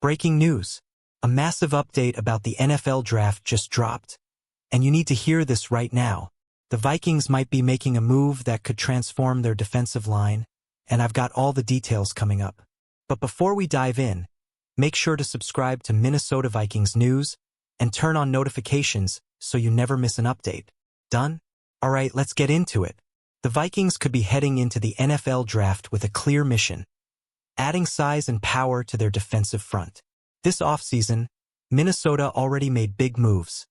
Breaking news. A massive update about the NFL draft just dropped. And you need to hear this right now. The Vikings might be making a move that could transform their defensive line, and I've got all the details coming up. But before we dive in, make sure to subscribe to Minnesota Vikings News and turn on notifications so you never miss an update. Done? All right, let's get into it. The Vikings could be heading into the NFL draft with a clear mission, adding size and power to their defensive front. This offseason, Minnesota already made big moves,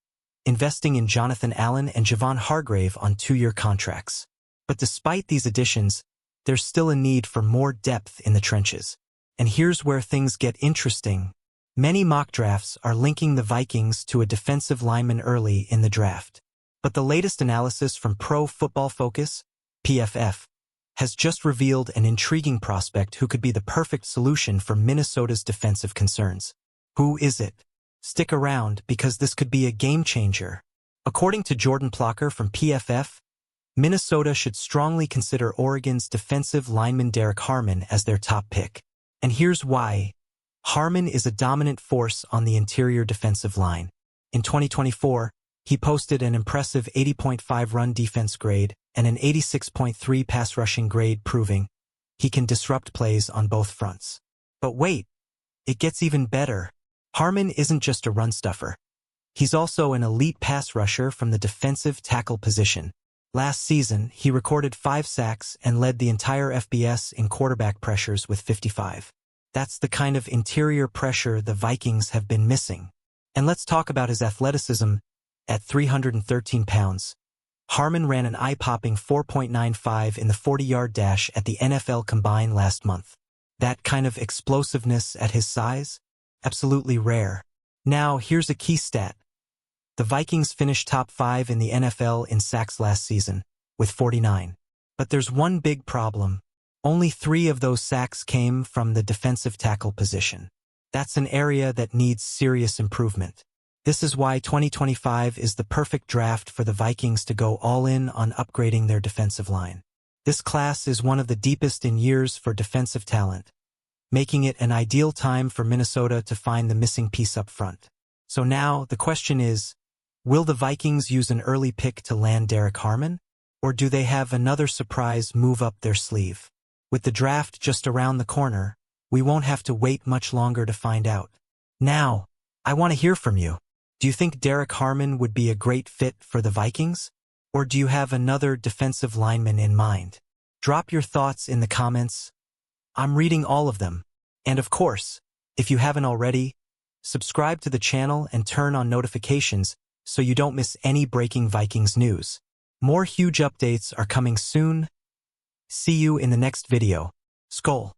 investing in Jonathan Allen and Javon Hargrave on 2-year contracts. But despite these additions, there's still a need for more depth in the trenches. And here's where things get interesting. Many mock drafts are linking the Vikings to a defensive lineman early in the draft. But the latest analysis from Pro Football Focus, PFF, has just revealed an intriguing prospect who could be the perfect solution for Minnesota's defensive concerns. Who is it? Stick around because this could be a game changer. According to Jordan Plocker from PFF, Minnesota should strongly consider Oregon's defensive lineman Derek Harmon as their top pick. And here's why. Harmon is a dominant force on the interior defensive line. In 2024, he posted an impressive 80.5 run defense grade and an 86.3 pass rushing grade, proving he can disrupt plays on both fronts. But wait, it gets even better. Harmon isn't just a run stuffer. He's also an elite pass rusher from the defensive tackle position. Last season, he recorded 5 sacks and led the entire FBS in quarterback pressures with 55. That's the kind of interior pressure the Vikings have been missing. And let's talk about his athleticism. At 313 pounds, Harmon ran an eye-popping 4.95 in the 40-yard dash at the NFL Combine last month. That kind of explosiveness at his size? Absolutely rare. Now, here's a key stat. The Vikings finished top 5 in the NFL in sacks last season, with 49. But there's one big problem. Only 3 of those sacks came from the defensive tackle position. That's an area that needs serious improvement. This is why 2025 is the perfect draft for the Vikings to go all in on upgrading their defensive line. This class is one of the deepest in years for defensive talent, making it an ideal time for Minnesota to find the missing piece up front. So now, the question is, will the Vikings use an early pick to land Derek Harmon? Or do they have another surprise move up their sleeve? With the draft just around the corner, we won't have to wait much longer to find out. Now, I want to hear from you. Do you think Derek Harmon would be a great fit for the Vikings? Or do you have another defensive lineman in mind? Drop your thoughts in the comments. I'm reading all of them. And of course, if you haven't already, subscribe to the channel and turn on notifications so you don't miss any breaking Vikings news. More huge updates are coming soon. See you in the next video. Skol.